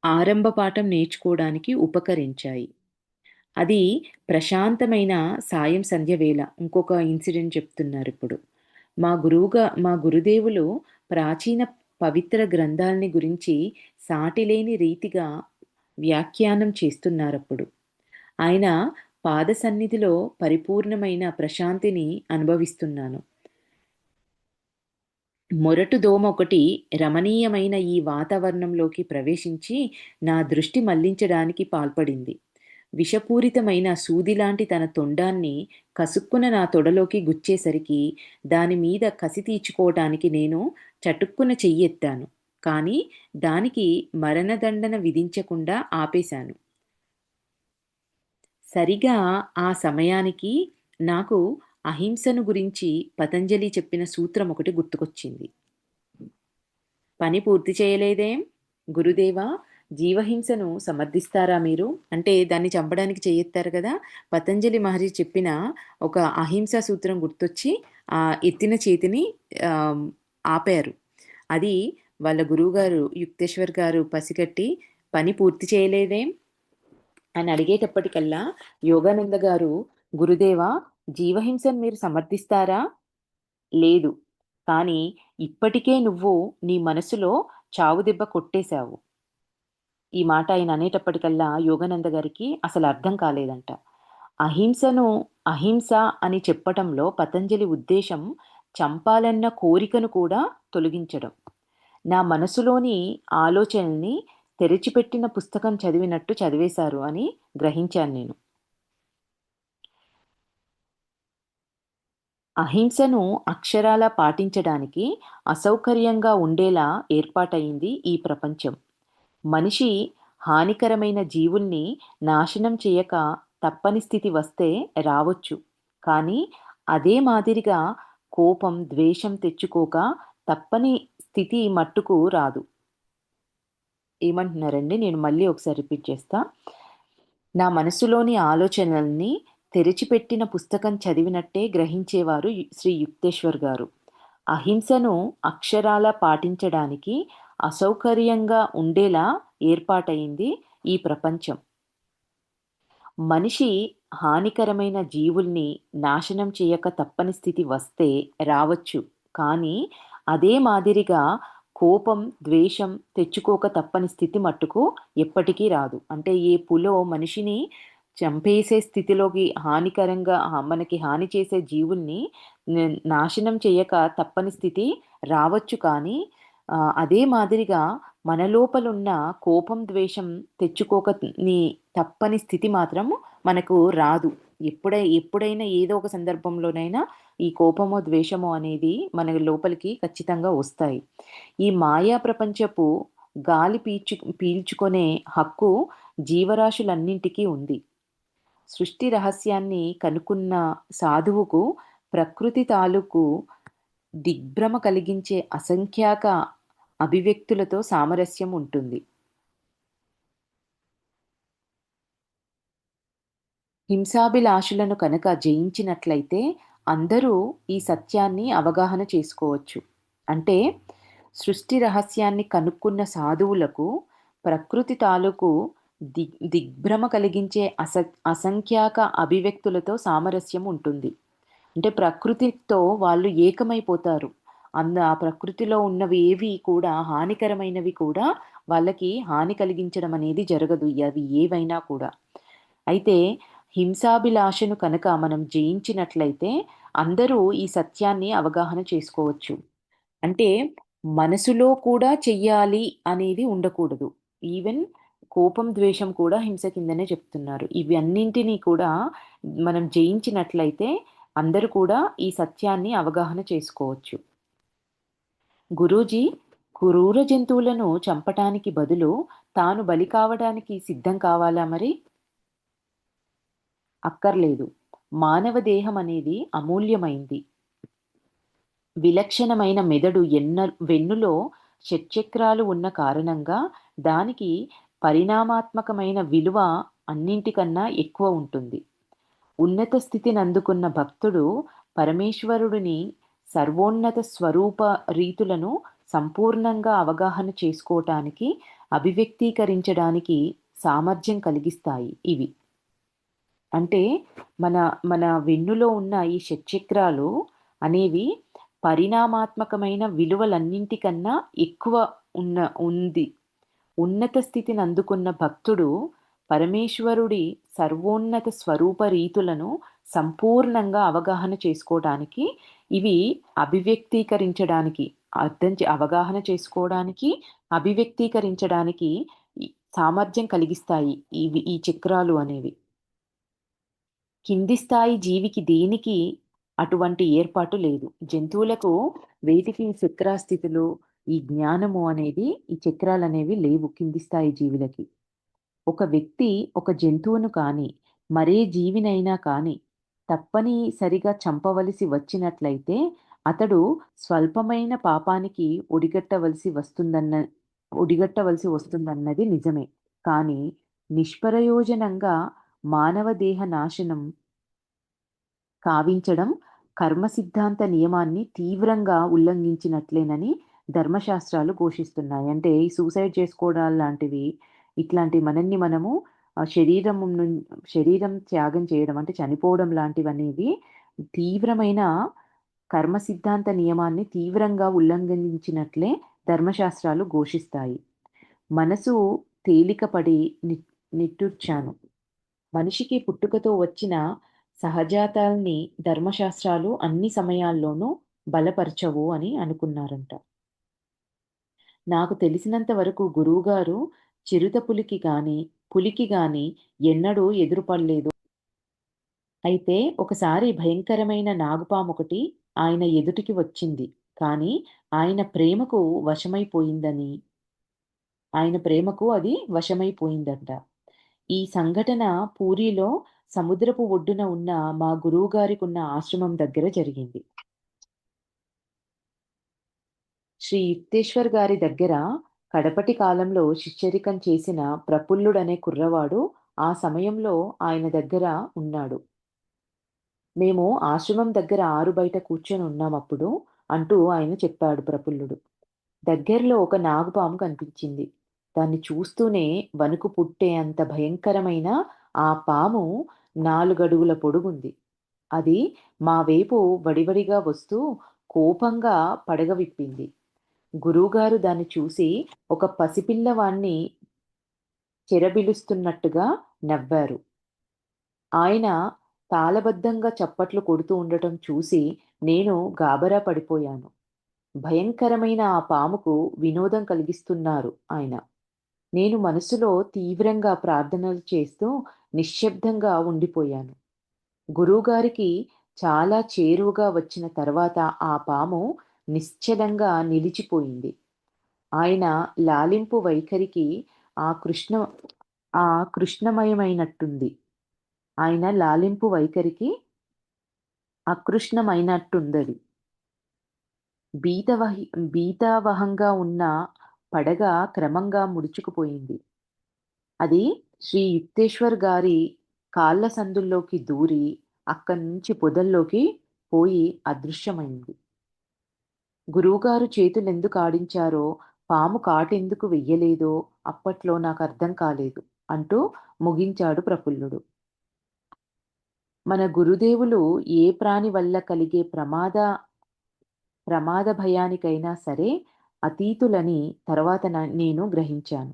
ఆరంభ పాఠం నేర్చుకోవడానికి ఉపకరించాయి. అది ప్రశాంతమైన సాయం సంధ్య వేళ. ఇంకొక ఇన్సిడెంట్ చెప్తున్నారిప్పుడు. మా గురుదేవులు ప్రాచీన పవిత్ర గ్రంథాల్ని గురించి సాటిలేని రీతిగా వ్యాఖ్యానం చేస్తున్నారప్పుడు. ఆయన పాద సన్నిధిలో పరిపూర్ణమైన ప్రశాంతిని అనుభవిస్తున్నాను. మొరటు దోమ ఒకటి రమణీయమైన ఈ వాతావరణంలోకి ప్రవేశించి నా దృష్టి మళ్లించడానికి పాల్పడింది. విషపూరితమైన సూదిలాంటి తన తొండాన్ని కసుక్కున నా తొడలోకి గుచ్చేసరికి దాని మీద కసి తీర్చుకోవటానికి నేను చటుక్కున చెయ్యెత్తాను. కానీ దానికి మరణదండన విధించకుండా ఆపేశాను. సరిగా ఆ సమయానికి నాకు అహింసను గురించి పతంజలి చెప్పిన సూత్రం ఒకటి గుర్తుకొచ్చింది. పని పూర్తి చేయలేదేం? గురుదేవా! జీవహింసను సమర్థిస్తారా మీరు? అంటే దాన్ని చంపడానికి చెయ్యెత్తారు గదా! పతంజలి మహర్షి చెప్పిన ఒక అహింసా సూత్రం గుర్తొచ్చి ఎత్తిన చేతిని ఆహ్, ఆపారు. అది వాళ్ళ గురువుగారు యుక్తేశ్వర్ గారు పసిగట్టి పని పూర్తి చేయలేదేం? అని అడిగేటప్పటికల్లా యోగానంద గారు, గురుదేవా! జీవహింసను మీరు సమర్థిస్తారా? లేదు. కానీ ఇప్పటికే నువ్వు నీ మనసులో చావు దెబ్బ కొట్టేశావు. ఈ మాట ఆయన అనేటప్పటికల్లా యోగానంద గారికి అసలు అర్థం కాలేదంట. అహింసను అహింస అని చెప్పటంలో పతంజలి ఉద్దేశం చంపాలన్న కోరికను కూడా తొలగించడం. నా మనసులోని ఆలోచనల్ని తెరిచిపెట్టిన పుస్తకం చదివినట్టు చదివేశారు అని గ్రహించాను నేను. అహింసను అక్షరాలా పాటించడానికి అసౌకర్యంగా ఉండేలా ఏర్పాటయింది ఈ ప్రపంచం. మనిషి హానికరమైన జీవుల్ని నాశనం చేయక తప్పని స్థితి వస్తే రావచ్చు. కానీ అదే మాదిరిగా కోపం, ద్వేషం తెచ్చుకోక తప్పని స్థితి మట్టుకు రాదు. ఏమంటున్నారండి? నేను మళ్ళీ ఒకసారి రిపీట్ చేస్తా. నా మనసులోని ఆలోచనల్ని తెరిచిపెట్టిన పుస్తకం చదివినట్టే గ్రహించేవారు శ్రీ యుక్తేశ్వర్ గారు. అహింసను అక్షరాలా పాటించడానికి అసౌకర్యంగా ఉండేలా ఏర్పాటయింది ఈ ప్రపంచం. మనిషి హానికరమైన జీవుల్ని నాశనం చేయక తప్పని స్థితి వస్తే రావచ్చు. కానీ అదే మాదిరిగా కోపం, ద్వేషం తెచ్చుకోక తప్పని స్థితి మట్టుకు ఎప్పటికీ రాదు. అంటే ఏ పులో మనిషిని చంపేసే స్థితిలోకి హానికరంగా మనకి హాని చేసే జీవుల్ని నాశనం చేయక తప్పని స్థితి రావచ్చు. కానీ అదే మాదిరిగా మన లోపలున్న కోపం, ద్వేషం తెచ్చుకోక తప్పని స్థితి మాత్రం మనకు రాదు. ఎప్పుడైనా ఏదో ఒక సందర్భంలోనైనా ఈ కోపమో, ద్వేషమో అనేది మన లోపలికి ఖచ్చితంగా వస్తాయి. ఈ మాయా ప్రపంచపు గాలి పీల్చుకునే హక్కు జీవరాశులన్నింటికీ ఉంది. సృష్టి రహస్యాన్ని కనుక్కున్న సాధువుకు ప్రకృతి తాలూకు దిగ్భ్రమ కలిగించే అసంఖ్యాక అభివ్యక్తులతో సామరస్యం ఉంటుంది. హింసాభిలాషులను కనుక జయించినట్లయితే అందరూ ఈ సత్యాన్ని అవగాహన చేసుకోవచ్చు. అంటే సృష్టి రహస్యాన్ని కనుక్కున్న సాధువులకు ప్రకృతి తాలూకు దిగ్భ్రమ కలిగించే అసంఖ్యాక అభివ్యక్తులతో సామరస్యం ఉంటుంది. అంటే ప్రకృతితో వాళ్ళు ఏకమైపోతారు. ఆ ప్రకృతిలో ఉన్నవి ఏవి కూడా హానికరమైనవి కూడా వాళ్ళకి హాని కలిగించడం అనేది జరగదు. అవి ఏవైనా కూడా. అయితే హింసాభిలాషను కనుక మనం జయించినట్లయితే అందరూ ఈ సత్యాన్ని అవగాహన చేసుకోవచ్చు. అంటే మనసులో కూడా చెయ్యాలి అనేది ఉండకూడదు. ఈవెన్ కోపం, ద్వేషం కూడా హింస కిందనే చెప్తున్నారు. ఇవన్నింటినీ కూడా మనం జయించినట్లయితే అందరూ కూడా ఈ సత్యాన్ని అవగాహన చేసుకోవచ్చు. గురూజీ క్రూర జంతువులను చంపటానికి బదులు తాను బలి కావడానికి సిద్ధం కావాలా మరి? అక్కర్లేదు. మానవ దేహం అనేది అమూల్యమైంది. విలక్షణమైన మెదడు వెన్నులో షట్చక్రాలు ఉన్న కారణంగా దానికి పరిణామాత్మకమైన విలువ అన్నింటికన్నా ఎక్కువ ఉంటుంది. ఉన్నత స్థితిని అందుకున్న భక్తుడు పరమేశ్వరుడిని సర్వోన్నత స్వరూప రీతులను సంపూర్ణంగా అవగాహన చేసుకోవటానికి, అభివ్యక్తీకరించడానికి సామర్థ్యం కలిగిస్తాయి ఇవి. అంటే మన మన వెన్నులో ఉన్న ఈ షట్చక్రాలు అనేవి పరిణామాత్మకమైన విలువలన్నింటికన్నా ఎక్కువ ఉంది. ఉన్నత స్థితిని అందుకున్న భక్తుడు పరమేశ్వరుడి సర్వోన్నత స్వరూప రీతులను సంపూర్ణంగా అవగాహన చేసుకోవడానికి, ఇవి అభివ్యక్తీకరించడానికి, అవగాహన చేసుకోవడానికి, అభివ్యక్తీకరించడానికి సామర్థ్యం కలిగిస్తాయి ఈ చక్రాలు అనేవి. కింది స్థాయి జీవికి దేనికి అటువంటి ఏర్పాటు లేదు. జంతువులకు వేటికి చక్రాస్థితిలో ఈ జ్ఞానము అనేది, ఈ చక్రాలనేవి లేవు కింది స్థాయి జీవులకి. ఒక వ్యక్తి ఒక జంతువును కానీ మరే జీవినైనా కానీ తప్పనిసరిగా చంపవలసి వచ్చినట్లయితే అతడు స్వల్పమైన పాపానికి ఒడిగట్టవలసి వస్తుందన్నది నిజమే. కానీ నిష్ప్రయోజనంగా మానవ దేహ నాశనం కావించడం కర్మ సిద్ధాంత నియమాన్ని తీవ్రంగా ఉల్లంఘించినట్లేనని ధర్మశాస్త్రాలు ఘోషిస్తున్నాయి. అంటే ఈ సూసైడ్ చేసుకోవడాలు లాంటివి, ఇట్లాంటి మనల్ని మనము శరీరం త్యాగం చేయడం అంటే చనిపోవడం లాంటివనేవి తీవ్రమైన కర్మ సిద్ధాంత నియమాన్ని తీవ్రంగా ఉల్లంఘించినట్లే ధర్మశాస్త్రాలు ఘోషిస్తాయి. మనసు తేలికపడి నిట్టూర్చాను. మనిషికి పుట్టుకతో వచ్చిన సహజాతాల్ని ధర్మశాస్త్రాలు అన్ని సమయాల్లోనూ బలపరచవు అని అనుకున్నారంట. నాకు తెలిసినంత వరకు గురువుగారు చిరుతపులికి గాని, పులికి గాని ఎన్నడూ ఎదురుపడలేదు. అయితే ఒకసారి భయంకరమైన నాగుపామొకటి ఆయన ఎదుటికి వచ్చింది. కానీ ఆయన ప్రేమకు అది వశమైపోయిందంట. ఈ సంఘటన పూరీలో సముద్రపు ఒడ్డున ఉన్న మా గురువుగారికున్న ఆశ్రమం దగ్గర జరిగింది. శ్రీ యుక్తేశ్వర్ గారి దగ్గర కడపటి కాలంలో శిష్యరికం చేసిన ప్రఫుల్లుడనే కుర్రవాడు ఆ సమయంలో ఆయన దగ్గర ఉన్నాడు. మేము ఆశ్రమం దగ్గర ఆరు బయట కూర్చొని ఉన్నామప్పుడు అంటూ ఆయన చెప్పాడు ప్రఫుల్లుడు. దగ్గరలో ఒక నాగుపాము కనిపించింది. దాన్ని చూస్తూనే వణుకు పుట్టే అంత భయంకరమైన ఆ పాము 4 అడుగుల పొడుగుంది. అది మా వైపు వడివడిగా వస్తూ కోపంగా పడగ విప్పింది. గురువుగారు దాన్ని చూసి ఒక పసిపిల్లవాణ్ణి చెరబిడుస్తున్నట్టుగా నవ్వారు. ఆయన తాళబద్ధంగా చప్పట్లు కొడుతూ ఉండటం చూసి నేను గాబరా పడిపోయాను. భయంకరమైన ఆ పాముకు వినోదం కలిగిస్తున్నారు ఆయన. నేను మనసులో తీవ్రంగా ప్రార్థనలు చేస్తూ నిశ్శబ్దంగా ఉండిపోయాను. గురువుగారికి చాలా చేరువగా వచ్చిన తర్వాత ఆ పాము నిశ్చలంగా నిలిచిపోయింది. ఆయన లాలింపు వైఖరికి ఆ కృష్ణ ఆ కృష్ణమయమైనట్టుంది. ఆయన లాలింపు వైఖరికి అకృష్ణమైనట్టుందది. బీతవహి భీతావహంగా ఉన్న పడగ క్రమంగా ముడుచుకుపోయింది. అది శ్రీ యుక్తేశ్వర్ గారి కాళ్ళ సందుల్లోకి దూరి అక్కడ్నుంచి పొదల్లోకి పోయి అదృశ్యమైంది. గురువుగారు చేతులెందుకాడించారో, పాము కాటెందుకు వెయ్యలేదో అప్పట్లో నాకర్థం కాలేదు అంటూ ముగించాడు ప్రఫుల్లుడు. మన గురుదేవులు ఏ ప్రాణి వల్ల కలిగే ప్రమాద భయానికైనా సరే అతీతులని తర్వాత నేను గ్రహించాను.